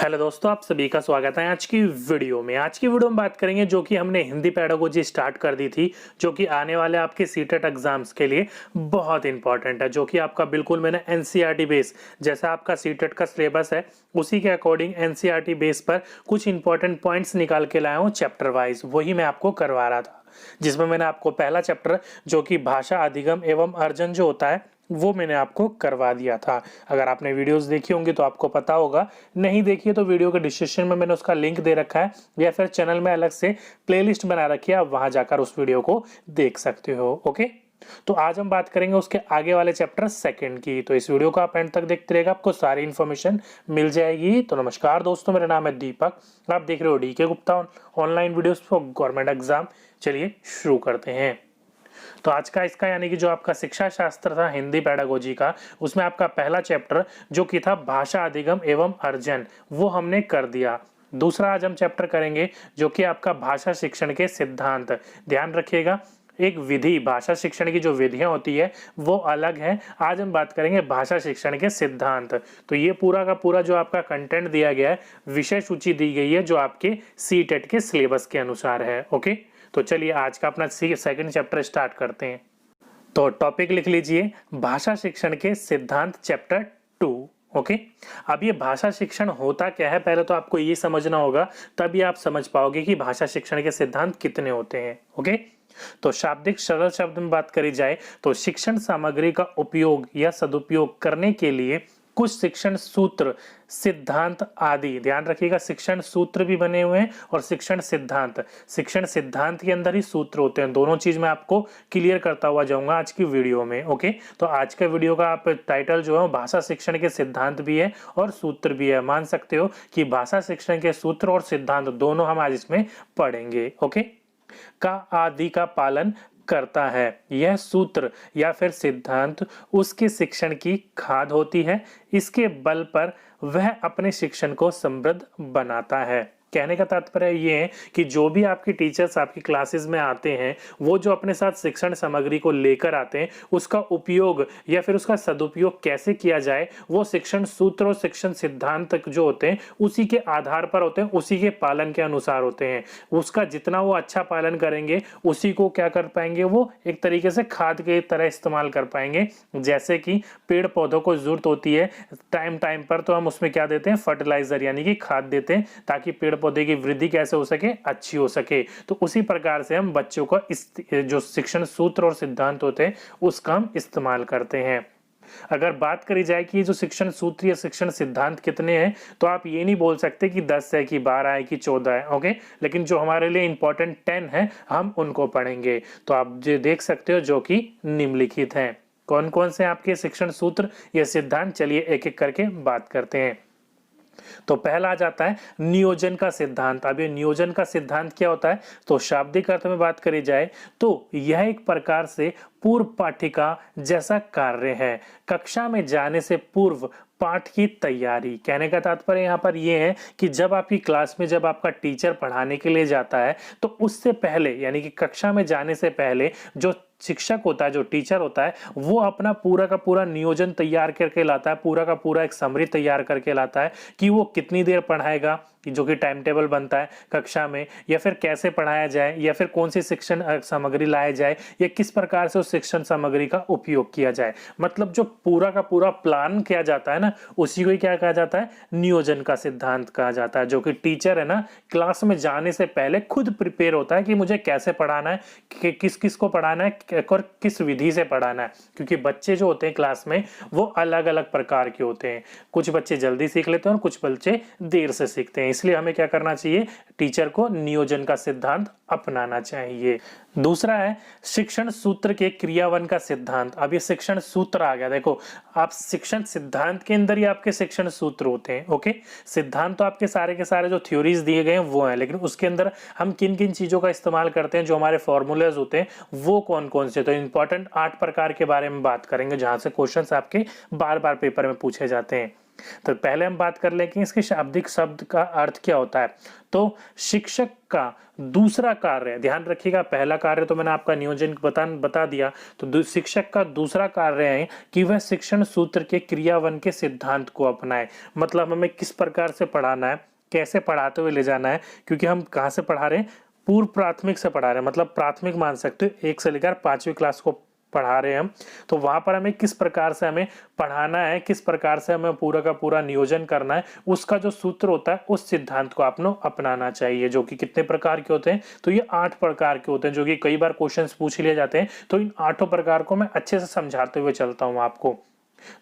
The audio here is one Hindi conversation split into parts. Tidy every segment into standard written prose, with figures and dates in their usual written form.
हेलो दोस्तों, आप सभी का स्वागत है आज की वीडियो में। आज की वीडियो में बात करेंगे जो कि हमने हिंदी पेडागोजी स्टार्ट कर दी थी, जो कि आने वाले आपके सीटेट एग्जाम्स के लिए बहुत इंपॉर्टेंट है, जो कि आपका बिल्कुल मैंने एनसीईआरटी बेस जैसा आपका सीटेट का सिलेबस है उसी के अकॉर्डिंग एनसीईआरटी बेस पर कुछ इंपॉर्टेंट पॉइंट्स निकाल के लाया हूँ चैप्टर वाइज। वही मैं आपको करवा रहा था, जिसमें मैंने आपको पहला चैप्टर जो कि भाषा अधिगम एवं अर्जन जो होता है वो मैंने आपको करवा दिया था। अगर आपने वीडियोस देखी होंगी तो आपको पता होगा, नहीं देखिए तो वीडियो के डिस्क्रिप्शन में मैंने उसका लिंक दे रखा है या फिर चैनल में अलग से प्लेलिस्ट बना रखी है, आप वहां जाकर उस वीडियो को देख सकते हो। ओके, तो आज हम बात करेंगे उसके आगे वाले चैप्टर सेकंड की। तो इस वीडियो को आप एंड तक देखते रहेगा, आपको सारी इन्फॉर्मेशन मिल जाएगी। तो नमस्कार दोस्तों, मेरा नाम है दीपक, आप देख रहे हो DK Gupta online videos for government exam. चलिए शुरू करते हैं। तो आज का इसका यानी कि जो आपका शिक्षा शास्त्र था हिंदी पेडागोजी का, उसमें आपका पहला चैप्टर जो कि था भाषा अधिगम एवं अर्जन, वो हमने कर दिया। दूसरा आज हम चैप्टर करेंगे जो कि आपका भाषा शिक्षण के सिद्धांत। ध्यान रखिएगा, एक विधि, भाषा शिक्षण की जो विधियां होती है वो अलग है। आज हम बात करेंगे भाषा शिक्षण के सिद्धांत। तो ये पूरा का पूरा जो आपका कंटेंट दिया गया है, विषय सूची दी गई है जो आपके सीटेट के सिलेबस के अनुसार है। ओके, तो चलिए आज का अपना सेकंड चैप्टर स्टार्ट करते हैं। तो टॉपिक लिख लीजिए, भाषा शिक्षण के सिद्धांत चैप्टर 2। ओके, अब ये भाषा शिक्षण होता क्या है पहले तो आपको ये समझना होगा, तभी आप समझ पाओगे कि भाषा शिक्षण के सिद्धांत कितने होते हैं। ओके, तो शाब्दिक सरल शब्द में बात करी जाए तो शिक्षण सामग्री का उपयोग या सदुपयोग करने के लिए कुछ शिक्षण सूत्र, सिद्धांत आदि, ध्यान रखिएगा शिक्षण सूत्र भी बने हुए हैं और शिक्षण सिद्धांत। शिक्षण सिद्धांत के अंदर ही सूत्र होते हैं, दोनों चीज मैं आपको क्लियर करता हुआ जाऊंगा आज की वीडियो में। ओके, तो आज के वीडियो का आप टाइटल जो है भाषा शिक्षण के सिद्धांत भी है और सूत्र भी है। मान सकते हो कि भाषा शिक्षण के सूत्र और सिद्धांत दोनों हम आज इसमें पढ़ेंगे। ओके, का आदि का पालन करता है। यह सूत्र या फिर सिद्धांत उसके शिक्षण की खाद होती है, इसके बल पर वह अपने शिक्षण को समृद्ध बनाता है। कहने का तात्पर्य ये है कि जो भी आपके टीचर्स आपकी क्लासेस में आते हैं, वो जो अपने साथ शिक्षण सामग्री को लेकर आते हैं, उसका उपयोग या फिर उसका सदुपयोग कैसे किया जाए, वो शिक्षण सूत्र और शिक्षण सिद्धांत जो होते हैं उसी के आधार पर होते हैं, उसी के पालन के अनुसार होते हैं। उसका जितना वो अच्छा पालन करेंगे उसी को क्या कर पाएंगे, वो एक तरीके से खाद के तरह इस्तेमाल कर पाएंगे। जैसे कि पेड़ पौधों को जरूरत होती है टाइम टाइम पर, तो हम उसमें क्या देते हैं, फर्टिलाइजर यानी कि खाद देते हैं, ताकि पेड़ पौधे की वृद्धि कैसे हो सके, अच्छी हो सके। तो उसी प्रकार से हम बच्चों को इस जो शिक्षण सूत्र और सिद्धांत होते हैं उसका हम इस्तेमाल करते हैं। अगर बात करी जाए कि जो शिक्षण सूत्र या शिक्षण सिद्धांत कितने हैं, तो आप ये नहीं बोल सकते कि 10 है कि 12 है कि 14 है। ओके, लेकिन जो हमारे लिए इंपॉर्टेंट 10 है हम उनको पढ़ेंगे। तो आप जो देख सकते हो जो कि निम्नलिखित हैं। कौन कौन से आपके शिक्षण सूत्र या सिद्धांत, चलिए एक एक करके बात करते हैं। तो पहला आ जाता है नियोजन का सिद्धांत। अब ये नियोजन का सिद्धांत क्या होता है, तो शाब्दिक अर्थ में बात करी जाए तो यह एक प्रकार से पूर्व पाठिका जैसा कार्य है। कक्षा में जाने से पूर्व पाठ की तैयारी। कहने का तात्पर्य यहाँ पर यह है कि जब आपकी क्लास में जब आपका टीचर पढ़ाने के लिए जाता है तो उससे पहले यानी कि कक्षा में जाने से पहले जो शिक्षक होता है, जो टीचर होता है, वो अपना पूरा का पूरा नियोजन तैयार करके लाता है, पूरा का पूरा एक समरी तैयार करके लाता है कि वो कितनी देर पढ़ाएगा, जो कि टाइम टेबल बनता है कक्षा में, या फिर कैसे पढ़ाया जाए, या फिर कौन सी शिक्षण सामग्री लाया जाए, या किस प्रकार से उस शिक्षण सामग्री का उपयोग किया जाए। मतलब जो पूरा का पूरा प्लान किया जाता है ना, उसी को ही क्या कहा जाता है, नियोजन का सिद्धांत कहा जाता है। जो कि टीचर है ना, क्लास में जाने से पहले खुद प्रिपेयर होता है कि मुझे कैसे पढ़ाना है, कि किस किस को पढ़ाना है और किस विधि से पढ़ाना है। क्योंकि बच्चे जो होते हैं क्लास में वो अलग अलग प्रकार के होते हैं, कुछ बच्चे जल्दी सीख लेते हैं और कुछ बच्चे देर से सीखते हैं। इसलिए हमें क्या करना चाहिए, टीचर को नियोजन का सिद्धांत अपनाना चाहिए। दूसरा है शिक्षण सूत्र के क्रियावन का सिद्धांत। अब ये शिक्षण सूत्र आ गया, देखो आप शिक्षण सिद्धांत के अंदर ही आपके शिक्षण सूत्र होते हैं। ओके, सिद्धांत तो आपके सारे के सारे जो थ्योरीज दिए गए हैं वो हैं, लेकिन उसके अंदर हम किन किन चीजों का इस्तेमाल करते हैं, जो हमारे फॉर्मूलेज होते हैं वो कौन कौन से। तो इंपॉर्टेंट 8 प्रकार के बारे में बात करेंगे, जहां से क्वेश्चन आपके बार बार पेपर में पूछे जाते हैं। तो पहले हम बात कर लें कि इसके शाब्दिक शब्द का अर्थ क्या होता है। तो शिक्षक का दूसरा कार्य, ध्यान रखिएगा, पहला कार्य तो मैंने आपका नियोजन बता दिया। तो शिक्षक का दूसरा कार्य है कि वह शिक्षण सूत्र के क्रियावन के सिद्धांत को अपनाए। मतलब हमें किस प्रकार से पढ़ाना है, कैसे पढ़ाते हुए ले जाना है, क्योंकि हम कहाँ से पढ़ा रहे हैं, पूर्व प्राथमिक से पढ़ा रहे हैं, मतलब प्राथमिक मान सकते हो 1 से लेकर 5वीं क्लास को पढ़ा रहे हैं हम। तो वहां पर हमें किस प्रकार से हमें पढ़ाना है, किस प्रकार से हमें पूरा का पूरा नियोजन करना है, उसका जो सूत्र होता है उस सिद्धांत को आपको अपनाना चाहिए। जो कि कितने प्रकार के होते हैं, तो ये 8 प्रकार के होते हैं, जो कि कई बार क्वेश्चंस पूछ लिए जाते हैं। तो इन 8 प्रकार को मैं अच्छे से समझाते हुए चलता हूं आपको।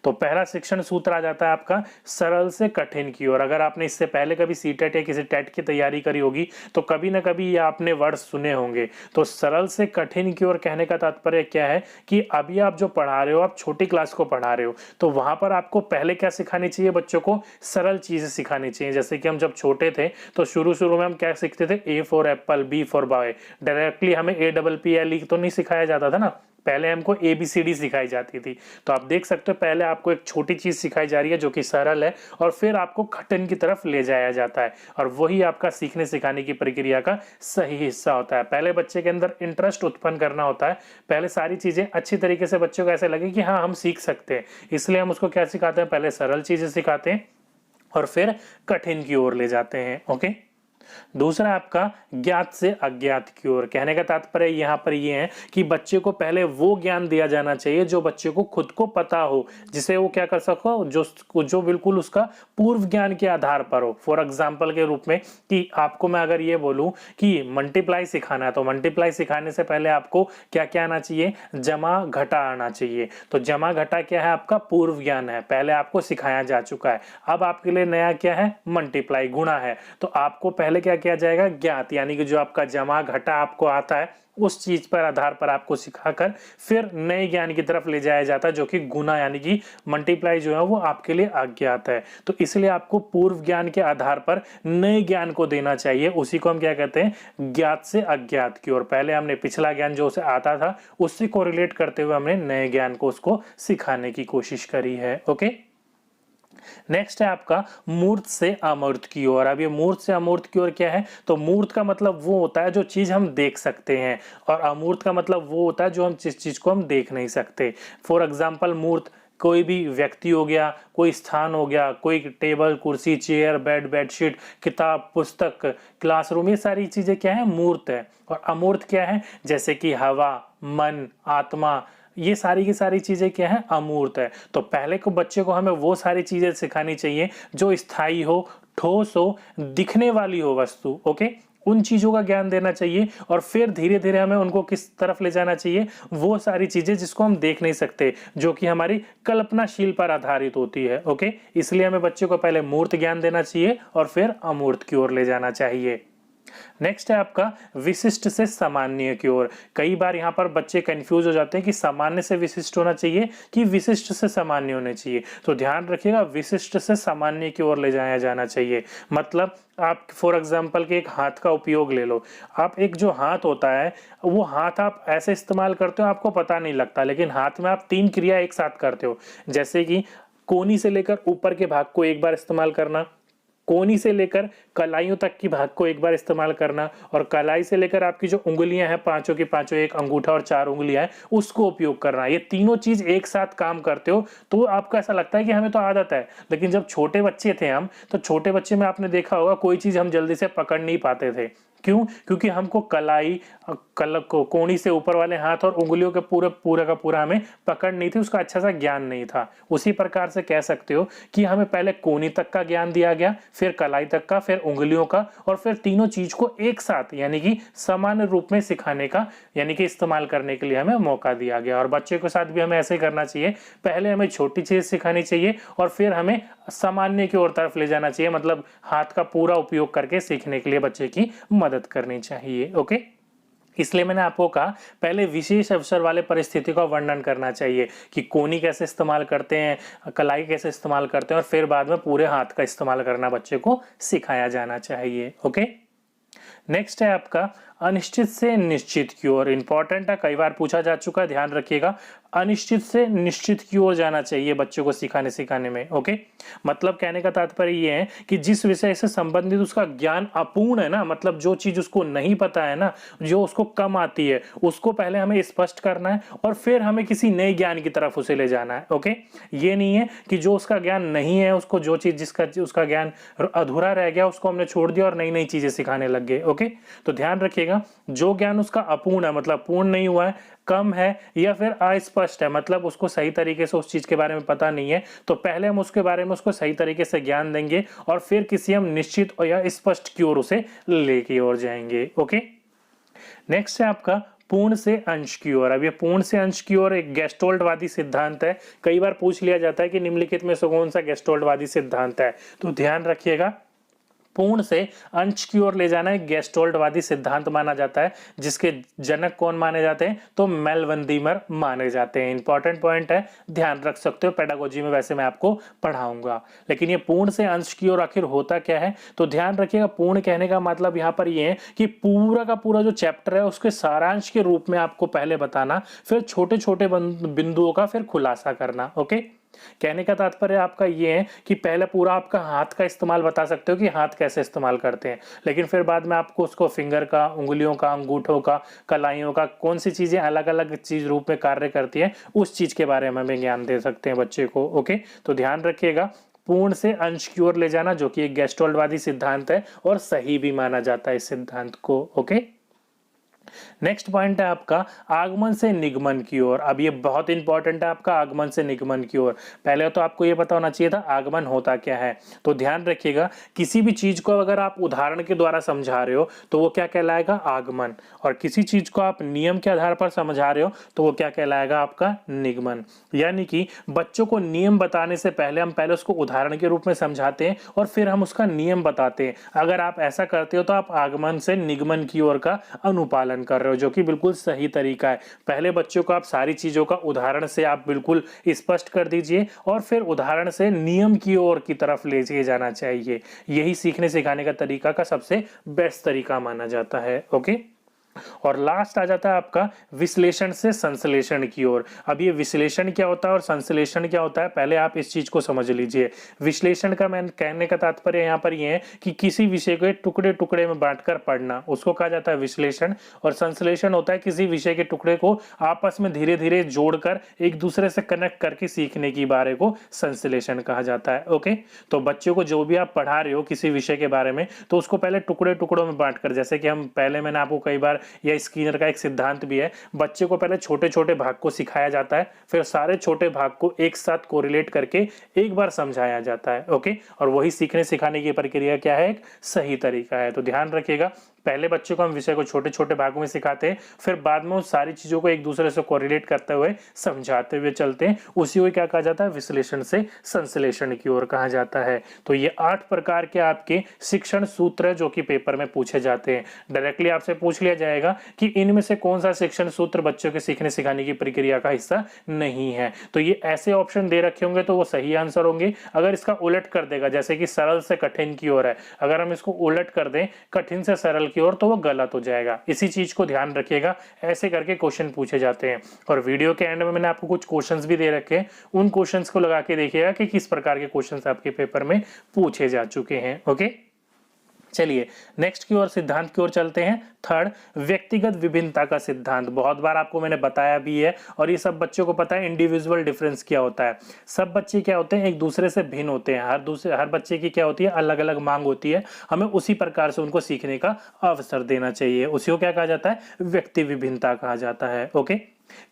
तो पहला शिक्षण सूत्र आ जाता है आपका सरल से कठिन की ओर। अगर आपने इससे पहले कभी सीटेट या किसी टेट की तैयारी करी होगी तो कभी ना कभी ये आपने वर्ड सुने होंगे। तो सरल से कठिन की ओर कहने का तात्पर्य क्या है कि अभी आप जो पढ़ा रहे हो, आप छोटी क्लास को पढ़ा रहे हो, तो वहां पर आपको पहले क्या सिखानी चाहिए, बच्चों को सरल चीजें सिखानी चाहिए। जैसे कि हम जब छोटे थे तो शुरू में हम क्या सीखते थे, A for apple, B for boy. Directly हमें APPLE तो नहीं सिखाया जाता था ना, पहले हमको ABCD सिखाई जाती थी। तो आप देख सकते हो पहले आपको एक छोटी चीज सिखाई जा रही है जो कि सरल है, और फिर आपको कठिन की तरफ ले जाया जाता है, और वही आपका सीखने सिखाने की प्रक्रिया का सही हिस्सा होता है। पहले बच्चे के अंदर इंटरेस्ट उत्पन्न करना होता है, पहले सारी चीजें अच्छी तरीके से बच्चों को ऐसे लगे कि हाँ हम सीख सकते हैं, इसलिए हम उसको क्या सिखाते हैं, पहले सरल चीजें सिखाते हैं और फिर कठिन की ओर ले जाते हैं। ओके, दूसरा आपका ज्ञात से अज्ञात की ओर। कहने का तात्पर्य यहाँ पर ये है कि बच्चे को पहले वो ज्ञान दिया जाना चाहिए जो बच्चे को खुद को पता हो, जिसे वो क्या कर सको, जो बिल्कुल उसका पूर्व ज्ञान के आधार पर हो। फॉर एग्जाम्पल के रूप में कि आपको मैं अगर ये बोलूं कि मल्टीप्लाई सिखाना है, तो मल्टीप्लाई सिखाने से पहले आपको क्या क्या आना चाहिए, जमा घटा आना चाहिए। तो जमा घटा क्या है, आपका पूर्व ज्ञान है, पहले आपको सिखाया जा चुका है। अब आपके लिए नया क्या है, मल्टीप्लाई, गुणा है। तो आपको पहले क्या किया जाएगा, ज्ञात, यानी कि जो आपका जमा घटा आपको आता है उस चीज पर आधार पर आपको सिखाकर फिर नए ज्ञान की तरफ ले जाया जाता है, जो कि गुना यानी कि मल्टीप्लाई जो है वो आपके लिए अज्ञात है। तो इसलिए आपको पूर्व ज्ञान के आधार पर नए ज्ञान को देना चाहिए, उसी को हम क्या कहते हैं, ज्ञात से अज्ञात की ओर। पहले हमने पिछला ज्ञान जो उसे आता था उससे कोरिलेट करते हुए हमने नए ज्ञान को उसको सिखाने की कोशिश करी है। ओके, नेक्स्ट है आपका मूर्त से अमूर्त की ओर। अब ये मूर्त से अमूर्त की ओर क्या है, तो मूर्त का मतलब वो होता है जो चीज हम देख सकते हैं, और अमूर्त का मतलब वो होता है जो हम जिस चीज को हम देख नहीं सकते। फॉर एग्जाम्पल मूर्त कोई भी व्यक्ति हो गया, कोई स्थान हो गया, कोई टेबल, कुर्सी, चेयर, बेड, बेडशीट, किताब, पुस्तक, क्लासरूम, ये सारी चीजें क्या है, मूर्त है। और अमूर्त क्या है, जैसे कि हवा, मन, आत्मा, ये सारी की सारी चीजें क्या है, अमूर्त है। तो पहले को बच्चे को हमें वो सारी चीजें सिखानी चाहिए जो स्थायी हो, ठोस हो, दिखने वाली हो वस्तु। ओके, उन चीजों का ज्ञान देना चाहिए, और फिर धीरे धीरे हमें उनको किस तरफ ले जाना चाहिए, वो सारी चीजें जिसको हम देख नहीं सकते, जो कि हमारी कल्पनाशील पर आधारित होती है। ओके, इसलिए हमें बच्चे को पहले मूर्त ज्ञान देना चाहिए और फिर अमूर्त की ओर ले जाना चाहिए। नेक्स्ट है आपका विशिष्ट से सामान्य की ओर। कई बार यहाँ पर बच्चे कंफ्यूज हो जाते हैं कि सामान्य से विशिष्ट होना चाहिए कि विशिष्ट से सामान्य होने चाहिए। तो ध्यान रखिएगा, विशिष्ट से सामान्य की ओर ले जाया जाना चाहिए। मतलब आप फॉर एग्जांपल के एक हाथ का उपयोग ले लो। आप एक जो हाथ होता है, वो हाथ आप ऐसे इस्तेमाल करते हो आपको पता नहीं लगता, लेकिन हाथ में आप 3 क्रिया एक साथ करते हो। जैसे कि कोनी से लेकर ऊपर के भाग को एक बार इस्तेमाल करना, कोनी से लेकर कलाइयों तक की भाग को एक बार इस्तेमाल करना, और कलाई से लेकर आपकी जो उंगलियां हैं, पांचों की पांचों, एक अंगूठा और 4 उंगलियां हैं, उसको उपयोग करना। ये तीनों चीज एक साथ काम करते हो तो आपको ऐसा लगता है कि हमें तो आदत है, लेकिन जब छोटे बच्चे थे हम, तो छोटे बच्चे में आपने देखा होगा कोई चीज हम जल्दी से पकड़ नहीं पाते थे। क्यों? क्योंकि हमको कलाई, कोणी से ऊपर वाले हाथ और उंगलियों के पूरा का पूरा हमें पकड़ नहीं थी, उसका अच्छा सा ज्ञान नहीं था। उसी प्रकार से कह सकते हो कि हमें पहले कोनी तक का ज्ञान दिया गया, फिर कलाई तक का, फिर उंगलियों का, और फिर तीनों चीज को एक साथ यानी कि सामान्य रूप में सिखाने का, यानी कि इस्तेमाल करने के लिए हमें मौका दिया गया। और बच्चे के साथ भी हमें ऐसे ही करना चाहिए, पहले हमें छोटी चीज सिखानी चाहिए और फिर हमें सामान्य की ओर तरफ ले जाना चाहिए। मतलब हाथ का पूरा उपयोग करके सीखने के लिए बच्चे की मदद करनी चाहिए। ओके, इसलिए मैंने आपको कहा पहले विशेष अवसर वाले परिस्थिति का वर्णन करना चाहिए कि कोनी कैसे इस्तेमाल करते हैं, कलाई कैसे इस्तेमाल करते हैं, और फिर बाद में पूरे हाथ का इस्तेमाल करना बच्चे को सिखाया जाना चाहिए। ओके, नेक्स्ट है आपका अनिश्चित से निश्चित की ओर। इंपॉर्टेंट है, कई बार पूछा जा चुका है, ध्यान रखिएगा। अनिश्चित से निश्चित की ओर जाना चाहिए बच्चों को सिखाने सिखाने में। ओके, मतलब कहने का तात्पर्य ये है कि जिस विषय से संबंधित उसका ज्ञान अपूर्ण है ना, मतलब जो चीज उसको नहीं पता है ना, जो उसको कम आती है, उसको पहले हमें स्पष्ट करना है और फिर हमें किसी नए ज्ञान की तरफ उसे ले जाना है। ओके, ये नहीं है कि जो उसका ज्ञान नहीं है, उसको जो चीज जिसका उसका ज्ञान अधूरा रह गया उसको हमने छोड़ दिया और नई नई चीजें सिखाने लग गए। ओके, तो ध्यान रखिएगा, जो ज्ञान उसका अपूर्ण है मतलब पूर्ण नहीं हुआ है, कम है या फिर अस्पष्ट है, मतलब उसको सही तरीके से उस चीज के बारे में पता नहीं है, तो पहले हम उसके बारे में उसको सही तरीके से ज्ञान देंगे और फिर किसी हम निश्चित या स्पष्ट की ओर उसे लेके और जाएंगे। ओके, नेक्स्ट है आपका पूर्ण से अंश की ओर। अब ये पूर्ण से अंश की ओर एक गेस्टोल्टवादी सिद्धांत है। कई बार पूछ लिया जाता है कि निम्नलिखित में से कौन सा गेस्टोल्टवादी सिद्धांत है, तो ध्यान रखिएगा, पूर्ण से अंश की ओर ले जाना एक गेस्टोल्टवादी सिद्धांत माना जाता है, जिसके जनक कौन माने जाते हैं, तो मेलवंदीमर माने जाते हैं। इंपॉर्टेंट पॉइंट है, ध्यान रख सकते हो, पेडागोजी में वैसे मैं आपको पढ़ाऊंगा। लेकिन ये पूर्ण से अंश की ओर आखिर होता क्या है, तो ध्यान रखिएगा, पूर्ण कहने का मतलब यहाँ पर ये है कि पूरा का पूरा जो चैप्टर है उसके सारांश के रूप में आपको पहले बताना, फिर छोटे छोटे बिंदुओं का फिर खुलासा करना। ओके, कहने का तात्पर्य आपका ये है कि पहले पूरा आपका हाथ का इस्तेमाल बता सकते हो कि हाथ कैसे इस्तेमाल करते हैं, लेकिन फिर बाद में आपको उसको फिंगर का, उंगलियों का, अंगूठों का, कलाइयों का, कौन सी चीजें अलग अलग चीज रूप में कार्य करती है उस चीज के बारे में हमें ज्ञान दे सकते हैं बच्चे को। ओके, तो ध्यान रखिएगा, पूर्ण से अंश की ओर ले जाना जो कि एक गेस्टोल्टवादी सिद्धांत है और सही भी माना जाता है इस सिद्धांत को। ओके, नेक्स्ट पॉइंट है आपका आगमन से निगमन की ओर। अब ये बहुत इंपॉर्टेंट है आपका आगमन से निगमन की ओर। पहले तो आपको ये पता होना चाहिए था आगमन होता क्या है, तो ध्यान रखिएगा, किसी भी चीज को अगर आप उदाहरण के द्वारा समझा रहे हो तो वो क्या कहलाएगा, आगमन, और किसी चीज को आप नियम के आधार पर समझा रहे हो तो वो क्या कहलाएगा, आपका निगमन। यानी कि बच्चों को नियम बताने से पहले हम पहले उसको उदाहरण के रूप में समझाते हैं और फिर हम उसका नियम बताते हैं। अगर आप ऐसा करते हो तो आप आगमन से निगमन की ओर का अनुपालन कर रहे हो, जो कि बिल्कुल सही तरीका है। पहले बच्चों को आप सारी चीजों का उदाहरण से आप बिल्कुल स्पष्ट कर दीजिए और फिर उदाहरण से नियम की ओर की तरफ ले जाना चाहिए। यही सीखने सिखाने का तरीका का सबसे बेस्ट तरीका माना जाता है। ओके, और लास्ट आ जाता है आपका विश्लेषण से संश्लेषण की ओर। अब ये विश्लेषण क्या होता है और संश्लेषण क्या होता है, पहले आप इस चीज को समझ लीजिए। विश्लेषण का मैं कहने का तात्पर्य यहाँ पर ये है कि किसी विषय को टुकड़े टुकड़े में बांटकर पढ़ना, उसको कहा जाता है विश्लेषण। और संश्लेषण होता है किसी विषय के टुकड़े को आपस में धीरे धीरे जोड़कर एक दूसरे से कनेक्ट करके सीखने की बारे को संश्लेषण कहा जाता है। ओके, तो बच्चों को जो भी आप पढ़ा रहे हो किसी विषय के बारे में, तो उसको पहले टुकड़े टुकड़ों में बांटकर, जैसे कि हम पहले मैंने आपको कई बार, या स्किनर का एक सिद्धांत भी है, बच्चे को पहले छोटे छोटे भाग को सिखाया जाता है, फिर सारे छोटे भाग को एक साथ कोरिलेट करके एक बार समझाया जाता है। ओके, और वही सीखने सिखाने की प्रक्रिया क्या है, एक सही तरीका है। तो ध्यान रखिएगा, पहले बच्चों को हम विषय को छोटे छोटे भागों में सिखाते हैं, फिर बाद में उस सारी चीजों को एक दूसरे से कोरिलेट करते हुए समझाते हुए चलते हैं, उसी को क्या कहा जाता है, विश्लेषण से संश्लेषण की ओर कहा जाता है। तो ये 8 प्रकार के आपके शिक्षण सूत्र है जो कि पेपर में पूछे जाते हैं। डायरेक्टली आपसे पूछ लिया जाएगा कि इनमें से कौन सा शिक्षण सूत्र बच्चों के सीखने सिखाने की प्रक्रिया का हिस्सा नहीं है, तो ये ऐसे ऑप्शन दे रखे होंगे तो वो सही आंसर होंगे। अगर इसका उलट कर देगा, जैसे कि सरल से कठिन की ओर है, अगर हम इसको उलट कर दें कठिन से सरल की ओर, तो वो गलत हो जाएगा। इसी चीज को ध्यान रखिएगा, ऐसे करके क्वेश्चन पूछे जाते हैं। और वीडियो के एंड में मैंने आपको कुछ क्वेश्चंस भी दे रखे हैं, उन क्वेश्चंस को लगा के देखिएगा कि किस प्रकार के क्वेश्चंस आपके पेपर में पूछे जा चुके हैं। ओके, चलिए नेक्स्ट की ओर सिद्धांत की ओर चलते हैं। थर्ड, व्यक्तिगत विभिन्नता का सिद्धांत। बहुत बार आपको मैंने बताया भी है और ये सब बच्चों को पता है इंडिविजुअल डिफरेंस क्या होता है। सब बच्चे क्या होते हैं, एक दूसरे से भिन्न होते हैं। हर बच्चे की क्या होती है, अलग अलग मांग होती है। हमें उसी प्रकार से उनको सीखने का अवसर देना चाहिए। उसी को क्या कहा जाता है, व्यक्ति विभिन्नता कहा जाता है। ओके,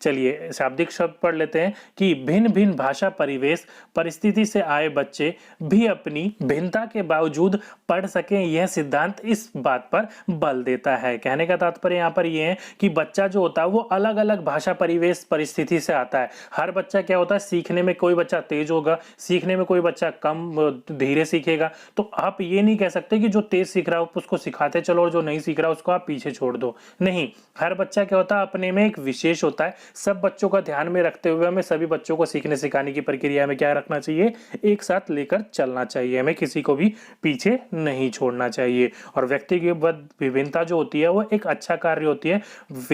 चलिए शाब्दिक शब्द पढ़ लेते हैं कि भिन्न भिन्न भाषा परिवेश परिस्थिति से आए बच्चे भी अपनी भिन्नता के बावजूद पढ़ सकें, यह सिद्धांत इस बात पर बल देता है। कहने का तात्पर्य यहाँ पर यह है कि बच्चा जो होता है वो अलग अलग भाषा परिवेश परिस्थिति से आता है। हर बच्चा क्या होता है, सीखने में कोई बच्चा तेज होगा, सीखने में कोई बच्चा कम धीरे सीखेगा। तो आप ये नहीं कह सकते कि जो तेज सीख रहा है उसको सिखाते चलो और जो नहीं सीख रहा उसको आप पीछे छोड़ दो। नहीं, हर बच्चा क्या होता है अपने में एक विशेष होता है, है। सब बच्चों का ध्यान में रखते हुए हमें सभी बच्चों को सीखने सिखाने की प्रक्रिया में क्या रखना चाहिए, एक साथ लेकर चलना चाहिए, हमें किसी को भी पीछे नहीं छोड़ना चाहिए। और व्यक्तिगत विभिन्नता जो होती है वो एक अच्छा कार्य होती है।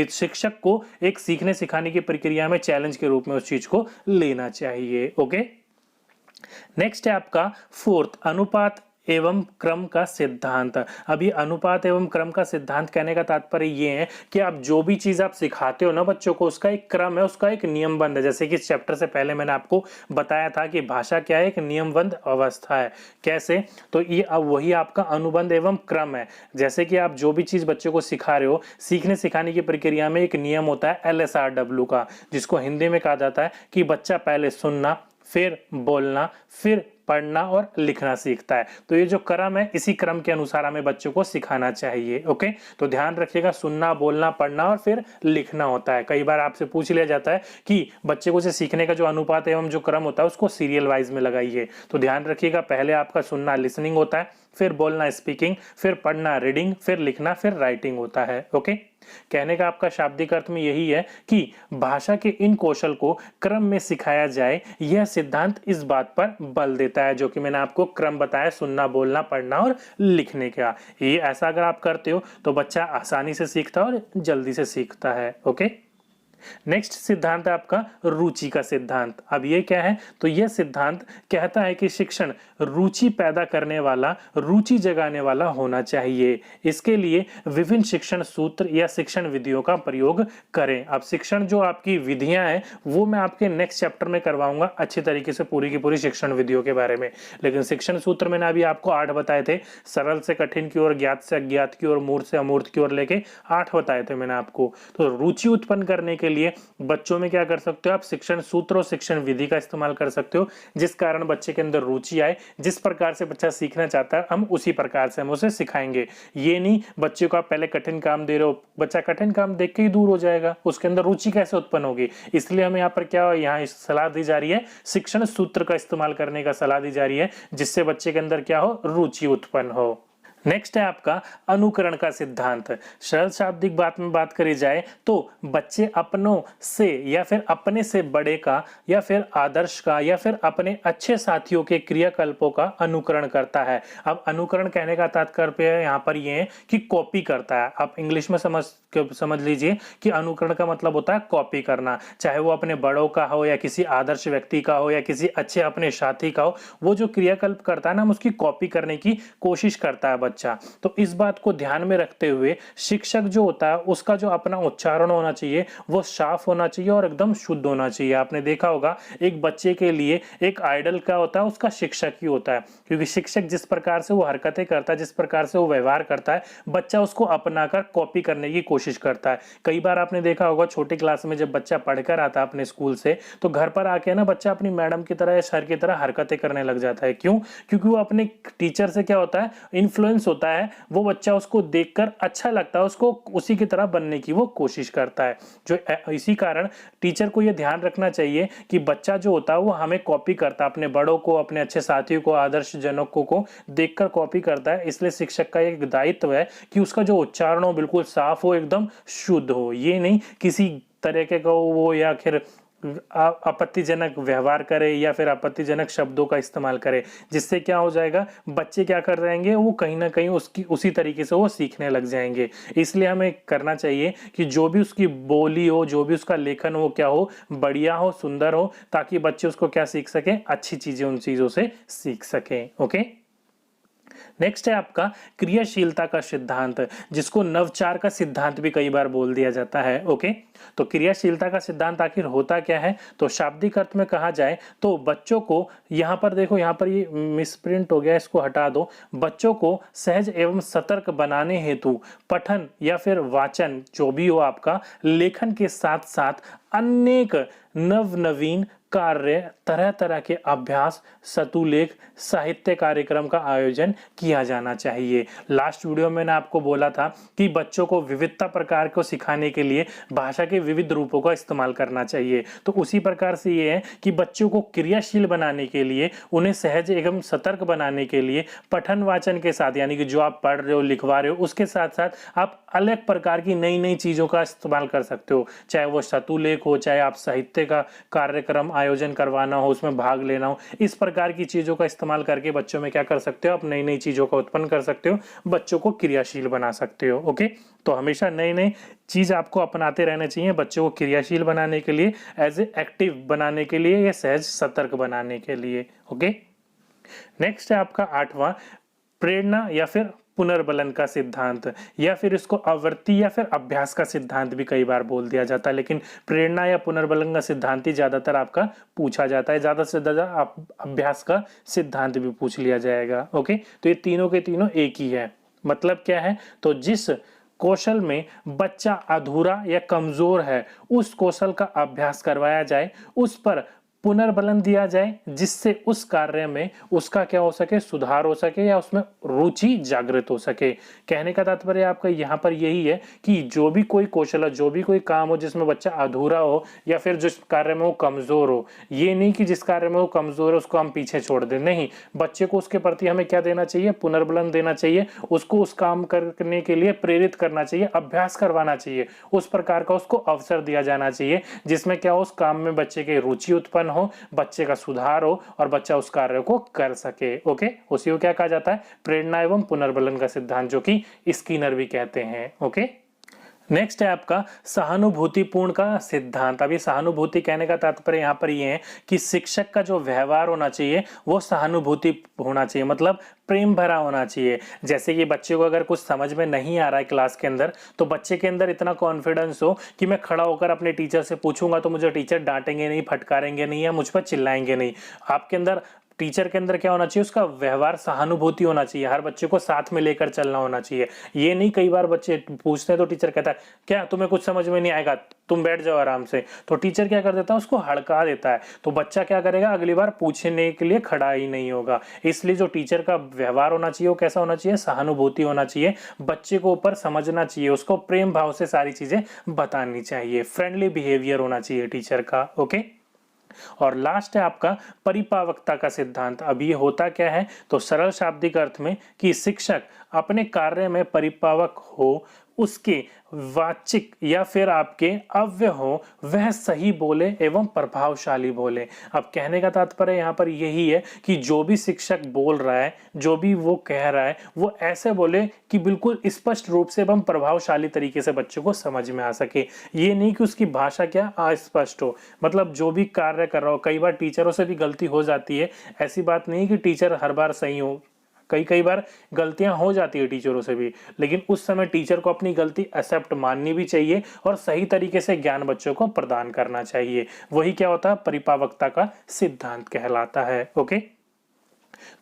शिक्षक को एक सीखने सिखाने की प्रक्रिया में चैलेंज के रूप में उस चीज को लेना चाहिए। ओके, नेक्स्ट है आपका फोर्थ, अनुपात एवं क्रम का सिद्धांत। अभी अनुपात एवं क्रम का सिद्धांत कहने का तात्पर्य ये है कि आप जो भी चीज आप सिखाते हो ना बच्चों को, उसका एक क्रम है, उसका एक नियमबद्ध है। जैसे कि इस चैप्टर से पहले मैंने आपको बताया था कि भाषा क्या है, एक नियमबद्ध अवस्था है। कैसे, तो ये अब वही आपका अनुबंध एवं क्रम है। जैसे कि आप जो भी चीज बच्चों को सिखा रहे हो, सीखने सिखाने की प्रक्रिया में एक नियम होता है LSRW का, जिसको हिंदी में कहा जाता है कि बच्चा पहले सुनना, फिर बोलना, फिर पढ़ना और लिखना सीखता है। तो ये जो क्रम है, इसी क्रम के अनुसार हमें बच्चों को सिखाना चाहिए। ओके, तो ध्यान रखिएगा, सुनना, बोलना, पढ़ना और फिर लिखना होता है। कई बार आपसे पूछ लिया जाता है कि बच्चे को से सीखने का जो अनुपात एवं जो क्रम होता है उसको सीरियल वाइज में लगाइए। तो ध्यान रखिएगा, पहले आपका सुनना लिसनिंग होता है, फिर बोलना स्पीकिंग, फिर पढ़ना रीडिंग, फिर लिखना, फिर राइटिंग होता है। ओके, कहने का आपका शाब्दिक अर्थ में यही है कि भाषा के इन कौशल को क्रम में सिखाया जाए। यह सिद्धांत इस बात पर बल देता है, जो कि मैंने आपको क्रम बताया, सुनना, बोलना, पढ़ना और लिखने का। ये ऐसा अगर आप करते हो तो बच्चा आसानी से सीखता है और जल्दी से सीखता है। ओके, नेक्स्ट सिद्धांत है आपका रुचि का सिद्धांत। अब ये क्या है, तो यह सिद्धांत कहता है कि शिक्षण रुचि पैदा करने वाला, रुचि जगाने वाला होना चाहिए। इसके लिए विभिन्न शिक्षण सूत्र या शिक्षण विधियों का प्रयोग करें। अब शिक्षण जो आपकी विधियां हैं वो मैं आपके नेक्स्ट चैप्टर में करवाऊंगा अच्छी तरीके से, पूरी की पूरी शिक्षण विधियों के बारे में। लेकिन शिक्षण सूत्र मैंने अभी आपको 8 बताए थे, सरल से कठिन की ओर, ज्ञात से अज्ञात की ओर, मूर्त से अमूर्त की ओर लेके 8 बताए थे मैंने आपको। तो रुचि उत्पन्न करने के लिए बच्चों में क्या कर सकते हो आप, शिक्षण सूत्र और शिक्षण विधि का इस्तेमाल कर सकते हो, जिस कारण बच्चे के अंदर रुचि आए। जिस प्रकार से बच्चा सीखना चाहता है हम उसी प्रकार से हम उसे सिखाएंगे। ये नहीं बच्चे को आप पहले कठिन काम दे रहे हो, बच्चा कठिन काम देख के ही दूर हो जाएगा, उसके अंदर रुचि कैसे उत्पन्न होगी। इसलिए हमें यहाँ पर क्या यहाँ सलाह दी जा रही है, शिक्षण सूत्र का इस्तेमाल करने का सलाह दी जा रही है, जिससे बच्चे के अंदर क्या हो, रुचि उत्पन्न हो। नेक्स्ट है आपका अनुकरण का सिद्धांत। सरल शाब्दिक बात में बात करी जाए तो बच्चे अपनों से या फिर अपने से बड़े का या फिर आदर्श का या फिर अपने अच्छे साथियों के क्रियाकल्पों का अनुकरण करता है। अब अनुकरण कहने का तात्पर्य यहाँ पर ये है कि कॉपी करता है। आप इंग्लिश में समझ लीजिए कि अनुकरण का मतलब होता है कॉपी करना, चाहे वो अपने बड़ों का हो या किसी आदर्श व्यक्ति का हो या किसी अच्छे अपने साथी का हो। वो जो क्रियाकल्प करता है ना, हम उसकी कॉपी करने की कोशिश करता है बच्चा। तो इस बात को ध्यान में रखते हुए शिक्षक जो होता है उसका जो अपना उच्चारण होना चाहिए वो साफ होना चाहिए और एकदम शुद्ध होना चाहिए। आपने देखा होगा एक बच्चे के लिए एक आइडल क्या होता है, उसका शिक्षक ही होता है, क्योंकि शिक्षक जिस प्रकार से वो हरकतें करता है, जिस प्रकार से वो व्यवहार करता है, बच्चा उसको अपनाकर कॉपी करने की कोशिश करता है। कई बार आपने देखा होगा छोटी क्लास में जब बच्चा पढ़कर आता है अपने स्कूल से, तो घर पर आके ना बच्चा अपनी मैडम की तरह या सर की तरह हरकतें करने लग जाता है। क्यों? क्योंकि वो अपने टीचर से क्या होता है, इन्फ्लुएंस होता है। वो बच्चा उसको देखकर अच्छा लगता है, उसको उसी की तरह बनने की वो कोशिश करता है। जो इसी कारण टीचर को यह ध्यान रखना चाहिए कि बच्चा जो होता है वो हमें कॉपी करता है, अपने बड़ों को, अपने अच्छे साथियों को, आदर्श जनकों को देखकर कॉपी करता है। इसलिए शिक्षक का एक दायित्व है कि उसका जो उच्चारण हो बिल्कुल साफ हो, एकदम शुद्ध हो। ये नहीं किसी तरीके का वो या फिर आपत्तिजनक व्यवहार करे या फिर आपत्तिजनक शब्दों का इस्तेमाल करे, जिससे क्या हो जाएगा, बच्चे क्या कर जाएंगे, वो कहीं ना कहीं उसकी उसी तरीके से वो सीखने लग जाएंगे। इसलिए हमें करना चाहिए कि जो भी उसकी बोली हो, जो भी उसका लेखन हो, क्या हो, बढ़िया हो, सुंदर हो, ताकि बच्चे उसको क्या सीख सके, अच्छी चीजें उन चीजों से सीख सकें। ओके, नेक्स्ट है आपका क्रियाशीलता का सिद्धांत, जिसको नवचार का सिद्धांत भी कई बार बोल दिया जाता है। ओके, तो क्रियाशीलता का सिद्धांत आखिर होता क्या है, तो शाब्दिक अर्थ में कहा जाए तो बच्चों को, यहाँ पर देखो, यहाँ पर ये मिसप्रिंट हो गया, इसको हटा दो। बच्चों को सहज एवं सतर्क बनाने हेतु पठन या फिर वाचन जो भी हो आपका, लेखन के साथ साथ अनेक नव नवीन कार्य, तरह तरह के अभ्यास, सतुलेख, साहित्य कार्यक्रम का आयोजन किया जाना चाहिए। लास्ट वीडियो में मैंने आपको बोला था कि बच्चों को विविधता प्रकार को सिखाने के लिए भाषा के विविध रूपों का इस्तेमाल करना चाहिए। तो उसी प्रकार से ये है कि बच्चों को क्रियाशील बनाने के लिए, उन्हें सहज एवं सतर्क बनाने के लिए पठन वाचन के साथ, यानी कि जो आप पढ़ रहे हो, लिखवा रहे हो, उसके साथ साथ आप अलग प्रकार की नई नई चीजों का इस्तेमाल कर सकते हो। चाहे वो सतुलेख हो, चाहे आप साहित्य का कार्यक्रम आयोजन करवाना हो, उसमें भाग लेना हो, इस प्रकार की चीजों का इस्तेमाल करके बच्चों में क्या कर सकते हो, आप नई नई चीजों का उत्पन्न कर सकते हो, बच्चों को क्रियाशील बना सकते हो। ओके, तो हमेशा नई नई चीज आपको अपनाते रहना चाहिए बच्चों को क्रियाशील बनाने के लिए, एज ए एक्टिव बनाने के लिए या सहज सतर्क बनाने के लिए। ओके, नेक्स्ट है आपका 8वां, प्रेरणा या फिर पुनर्बलन का सिद्धांत, या फिर इसको आवृत्ति या फिर अभ्यास का सिद्धांत भी कई बार बोल दिया जाता है, लेकिन प्रेरणा या पुनर्बलन का सिद्धांत ही ज्यादातर आपका पूछा जाता है। ज्यादा से ज्यादा अभ्यास का सिद्धांत भी पूछ लिया जाएगा। ओके, तो ये तीनों के तीनों एक ही है। मतलब क्या है, तो जिस कौशल में बच्चा अधूरा या कमजोर है, उस कौशल का अभ्यास करवाया जाए, उस पर पुनर्बलन दिया जाए, जिससे उस कार्य में उसका क्या हो सके, सुधार हो सके या उसमें रुचि जागृत हो सके। कहने का तात्पर्य आपका यहाँ पर यही है कि जो भी कोई कौशल हो, जो भी कोई काम हो जिसमें बच्चा अधूरा हो या फिर जिस कार्य में वो कमजोर हो, ये नहीं कि जिस कार्य में वो कमजोर है उसको हम पीछे छोड़ दें, नहीं, बच्चे को उसके प्रति हमें क्या देना चाहिए, पुनर्बलन देना चाहिए, उसको उस काम करने के लिए प्रेरित करना चाहिए, अभ्यास करवाना चाहिए, उस प्रकार का उसको अवसर दिया जाना चाहिए जिसमें क्या उस काम में बच्चे की रुचि उत्पन्न हो, बच्चे का सुधार हो और बच्चा उस कार्य को कर सके। ओके, उसी को क्या कहा जाता है, प्रेरणा एवं पुनर्बलन का सिद्धांत, जो कि स्किनर भी कहते हैं। ओके, नेक्स्ट है आपका सहानुभूतिपूर्ण का सिद्धांत। अभी सहानुभूति कहने का तात्पर्य यहाँ पर ये है कि शिक्षक का जो व्यवहार होना चाहिए वो सहानुभूति होना चाहिए, मतलब प्रेम भरा होना चाहिए। जैसे कि बच्चे को अगर कुछ समझ में नहीं आ रहा है क्लास के अंदर, तो बच्चे के अंदर इतना कॉन्फिडेंस हो कि मैं खड़ा होकर अपने टीचर से पूछूंगा तो मुझे टीचर डांटेंगे नहीं, फटकारेंगे नहीं या मुझ पर चिल्लाएंगे नहीं। आपके अंदर, टीचर के अंदर क्या होना चाहिए, उसका व्यवहार सहानुभूति होना चाहिए, हर बच्चे को साथ में लेकर चलना होना चाहिए। ये नहीं कई बार बच्चे पूछते हैं तो टीचर कहता है क्या तुम्हें कुछ समझ में नहीं आएगा, तुम बैठ जाओ आराम से, तो टीचर क्या कर देता है, उसको हड़का देता है, तो बच्चा क्या करेगा, अगली बार पूछने के लिए खड़ा ही नहीं होगा। इसलिए जो टीचर का व्यवहार होना चाहिए वो कैसा होना चाहिए, सहानुभूति होना चाहिए, बच्चे को ऊपर समझना चाहिए, उसको प्रेम भाव से सारी चीजें बतानी चाहिए, फ्रेंडली बिहेवियर होना चाहिए टीचर का। ओके, और लास्ट है आपका परिपावकता का सिद्धांत। अब ये होता क्या है, तो सरल शाब्दिक अर्थ में कि शिक्षक अपने कार्य में परिपावक हो, उसके वाचिक या फिर आपके अव्यय हो, वह सही बोले एवं प्रभावशाली बोले। अब कहने का तात्पर्य यहाँ पर यही है कि जो भी शिक्षक बोल रहा है, जो भी वो कह रहा है, वो ऐसे बोले कि बिल्कुल स्पष्ट रूप से एवं प्रभावशाली तरीके से बच्चे को समझ में आ सके। ये नहीं कि उसकी भाषा क्या अस्पष्ट हो, मतलब जो भी कार्य कर रहा हो, कई बार टीचरों से भी गलती हो जाती है, ऐसी बात नहीं कि टीचर हर बार सही हो, कई बार गलतियां हो जाती है टीचरों से भी, लेकिन उस समय टीचर को अपनी गलती एक्सेप्ट माननी भी चाहिए और सही तरीके से ज्ञान बच्चों को प्रदान करना चाहिए। वही क्या होता है, परिपावकता का सिद्धांत कहलाता है। ओके,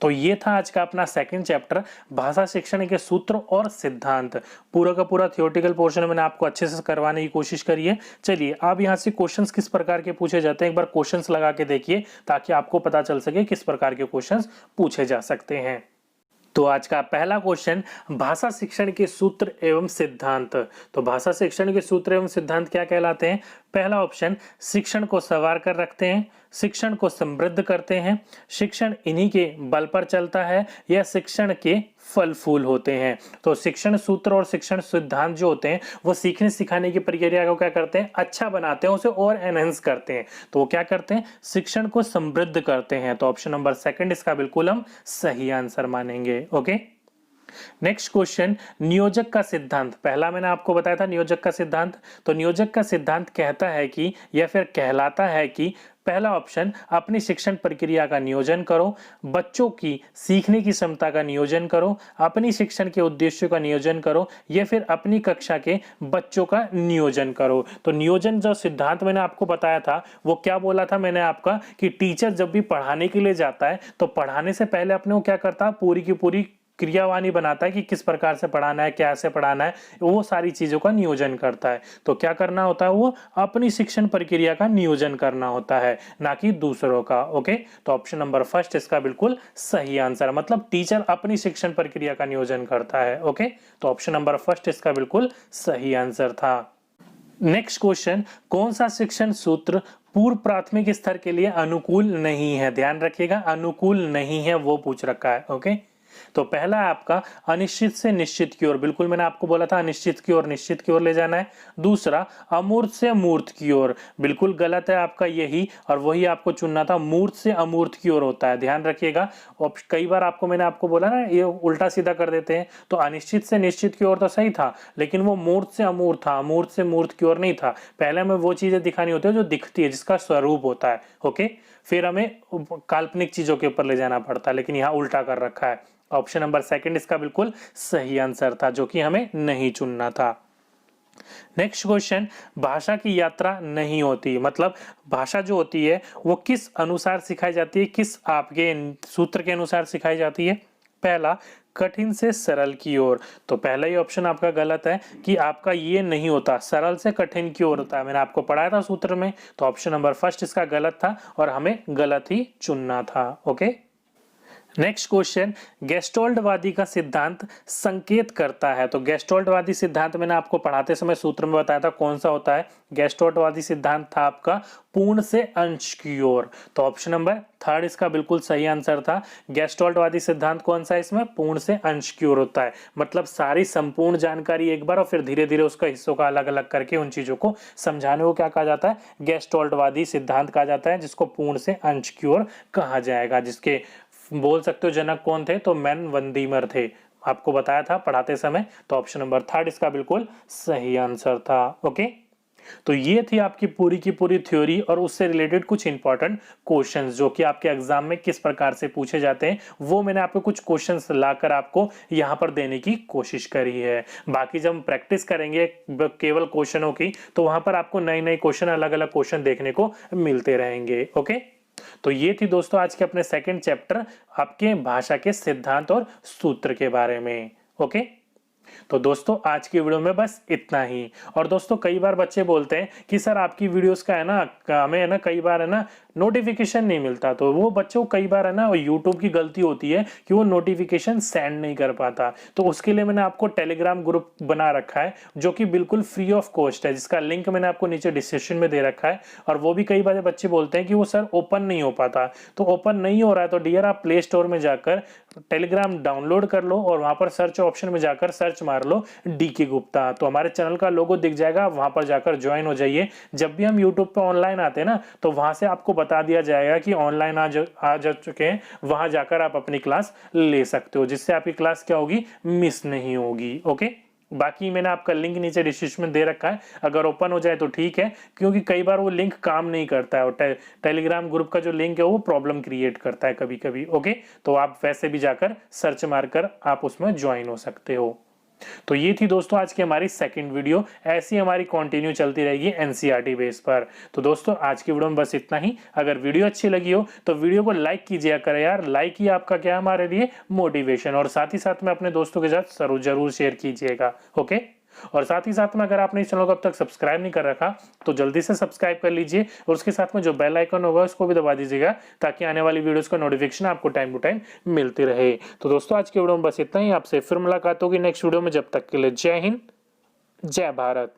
तो ये था आज का अपना सेकंड चैप्टर, भाषा शिक्षण के सूत्र और सिद्धांत। पूरा का पूरा थियोरेटिकल पोर्शन मैंने आपको अच्छे से करवाने की कोशिश करी है। चलिए अब यहाँ से क्वेश्चंस किस प्रकार के पूछे जाते हैं एक बार क्वेश्चंस लगा के देखिए, ताकि आपको पता चल सके किस प्रकार के क्वेश्चंस पूछे जा सकते हैं। तो आज का पहला क्वेश्चन, भाषा शिक्षण के सूत्र एवं सिद्धांत। तो भाषा शिक्षण के सूत्र एवं सिद्धांत क्या कहलाते हैं? पहला ऑप्शन, शिक्षण को संवार कर रखते हैं, शिक्षण को समृद्ध करते हैं, शिक्षण इन्हीं के बल पर चलता है, या शिक्षण के फल फूल होते हैं। तो शिक्षण सूत्र और शिक्षण सिद्धांत जो होते हैं वो सीखने सिखाने की प्रक्रिया को क्या करते हैं, अच्छा बनाते हैं, उसे और एनहेंस करते हैं। तो वो क्या करते हैं, शिक्षण को समृद्ध करते हैं। तो ऑप्शन नंबर सेकंड इसका बिल्कुल हम सही आंसर मानेंगे। ओके, नेक्स्ट क्वेश्चन, नियोजक का सिद्धांत। पहला मैंने आपको बताया था नियोजक का सिद्धांत। तो नियोजक का सिद्धांत कहता है कि या फिर कहलाता है कि पहला ऑप्शन, अपनी शिक्षण प्रक्रिया का नियोजन करो, बच्चों की सीखने की क्षमता का नियोजन करो, अपनी शिक्षण के उद्देश्यों का नियोजन करो, या फिर अपनी कक्षा के बच्चों का नियोजन करो। तो नियोजन जो सिद्धांत मैंने आपको बताया था वो क्या बोला था मैंने आपका, कि टीचर जब भी पढ़ाने के लिए जाता है तो पढ़ाने से पहले अपने को क्या करता है, पूरी की पूरी क्रियावानी बनाता है कि किस प्रकार से पढ़ाना है, कैसे पढ़ाना है, वो सारी चीजों का नियोजन करता है। तो क्या करना होता है, वो अपनी शिक्षण प्रक्रिया का नियोजन करना होता है, ना कि दूसरों का। ओके, तो ऑप्शन नंबर फर्स्ट इसका बिल्कुल सही आंसर, मतलब टीचर अपनी शिक्षण प्रक्रिया का नियोजन करता है। ओके, तो ऑप्शन नंबर फर्स्ट इसका बिल्कुल सही आंसर था। नेक्स्ट क्वेश्चन, कौन सा शिक्षण सूत्र पूर्व प्राथमिक स्तर के लिए अनुकूल नहीं है? ध्यान रखिएगा, अनुकूल नहीं है वो पूछ रखा है। ओके, तो पहला है आपका अनिश्चित से निश्चित की ओर, बिल्कुल मैंने आपको बोला था अनिश्चित की ओर निश्चित की ओर ले जाना है। दूसरा अमूर्त से मूर्त की ओर, बिल्कुल गलत है आपका यही, और वही आपको चुनना था, मूर्त से अमूर्त की ओर होता है, ध्यान रखिएगा। कई बार मैंने आपको बोला ना ये उल्टा सीधा कर देते हैं, तो अनिश्चित से निश्चित की ओर तो सही था, लेकिन वो मूर्त से अमूर्त था, अमूर्त से मूर्त की ओर नहीं था। पहले हमें वो चीजें दिखानी होती है जो दिखती है, जिसका स्वरूप होता है। ओके, फिर हमें काल्पनिक चीजों के ऊपर ले जाना पड़ता है, लेकिन यहाँ उल्टा कर रखा है। ऑप्शन नंबर सेकंड इसका बिल्कुल सही आंसर था, जो कि हमें नहीं चुनना था। नेक्स्ट क्वेश्चन, भाषा की यात्रा नहीं होती, मतलब भाषा जो होती है वो किस अनुसार सिखाई जाती है, किस आपके सूत्र के अनुसार सिखाई जाती है? पहला कठिन से सरल की ओर, तो पहला ही ऑप्शन आपका गलत है कि आपका ये नहीं होता, सरल से कठिन की ओर होता है, मैंने आपको पढ़ाया था सूत्र में। तो ऑप्शन नंबर फर्स्ट इसका गलत था और हमें गलत ही चुनना था। ओके, नेक्स्ट क्वेश्चन, गेस्टोल्टवादी का सिद्धांत संकेत करता है, तो गेस्टोल्टवादी सिद्धांत मैंने आपको पढ़ाते समय सूत्र में बताया था कौन सा होता है। गेस्टोल्टवादी सिद्धांत था आपका पूर्ण से अंश की ओर, तो ऑप्शन नंबर थर्ड इसका बिल्कुल सही आंसर था। गेस्टोल्टवादी सिद्धांत कौन सा है इसमें? पूर्ण से अंश की ओर होता है, मतलब सारी संपूर्ण जानकारी एक बार और फिर धीरे धीरे उसका हिस्सों का अलग अलग करके उन चीजों को समझाने को क्या कहा जाता है? गेस्टोल्टवादी सिद्धांत कहा जाता है, जिसको पूर्ण से अंश की ओर कहा जाएगा। जिसके बोल सकते हो जनक कौन थे? तो मैन वंदीमर थे, आपको बताया था पढ़ाते समय। तो ऑप्शन नंबर थर्ड इसका बिल्कुल सही आंसर था। ओके, तो ये थी आपकी पूरी की पूरी थ्योरी और उससे रिलेटेड कुछ इंपॉर्टेंट क्वेश्चंस जो कि आपके एग्जाम में किस प्रकार से पूछे जाते हैं, वो मैंने आपको कुछ क्वेश्चंस लाकर आपको यहां पर देने की कोशिश करी है। बाकी जब हम प्रैक्टिस करेंगे केवल क्वेश्चनों की, तो वहां पर आपको नए नए क्वेश्चन, अलग अलग क्वेश्चन देखने को मिलते रहेंगे। ओके, तो ये थी दोस्तों आज के अपने सेकंड चैप्टर आपके भाषा के सिद्धांत और सूत्र के बारे में। ओके, तो दोस्तों आज की वीडियो में बस इतना ही। और दोस्तों कई बार बच्चे बोलते हैं कि सर आपकी वीडियोस का है ना, हमें है ना कई बार है ना नोटिफिकेशन नहीं मिलता, तो वो बच्चों कई बार है ना यूट्यूब की गलती होती है कि वो नोटिफिकेशन सेंड नहीं कर पाता। तो उसके लिए मैंने आपको टेलीग्राम ग्रुप बना रखा है जो कि बिल्कुल फ्री ऑफ कॉस्ट है, जिसका लिंक मैंने आपको नीचे डिस्क्रिप्शन में दे रखा है। और वो भी कई बार बच्चे बोलते हैं कि वो सर ओपन नहीं हो पाता, तो ओपन नहीं हो रहा है तो डियर आप प्ले स्टोर में जाकर टेलीग्राम डाउनलोड कर लो और वहां पर सर्च ऑप्शन में जाकर सर्च मार लो डीके गुप्ता, तो हमारे चैनल का लोगो दिख जाएगा, वहां पर जाकर ज्वाइन हो जाइए। जब भी हम यूट्यूब पे ऑनलाइन आते हैं ना, तो वहां से आपको बता दिया जाएगा कि ऑनलाइन आ जा चुके हैं, वहां जाकर आप अपनी क्लास ले सकते हो, जिससे आपकी क्लास क्या होगी, मिस नहीं होगी। ओके, बाकी मैंने आपका लिंक नीचे डिस्क्रिप्शन में दे रखा है, अगर ओपन हो जाए तो ठीक है, क्योंकि कई बार वो लिंक काम नहीं करता है और टेलीग्राम ग्रुप का जो लिंक है वो प्रॉब्लम क्रिएट करता है कभी कभी। ओके, तो आप वैसे भी जाकर सर्च मारकर आप उसमें ज्वाइन हो सकते हो। तो ये थी दोस्तों आज की हमारी सेकंड वीडियो, ऐसी हमारी कंटिन्यू चलती रहेगी एनसीईआरटी बेस पर। तो दोस्तों आज की वीडियो में बस इतना ही। अगर वीडियो अच्छी लगी हो तो वीडियो को लाइक कीजिए करें यार, लाइक ही आपका क्या हमारे लिए मोटिवेशन, और साथ ही साथ में अपने दोस्तों के साथ जरूर शेयर कीजिएगा। ओके, और साथ ही साथ में अगर आपने इस चैनल को अब तक सब्सक्राइब नहीं कर रखा तो जल्दी से सब्सक्राइब कर लीजिए, और उसके साथ में जो बेल आइकन होगा उसको भी दबा दीजिएगा, ताकि आने वाली वीडियोस का नोटिफिकेशन आपको टाइम टू टाइम मिलती रहे। तो दोस्तों आज की वीडियो में बस इतना ही, आपसे फिर मुलाकात होगी नेक्स्ट वीडियो में। जब तक के लिए जय हिंद, जय भारत।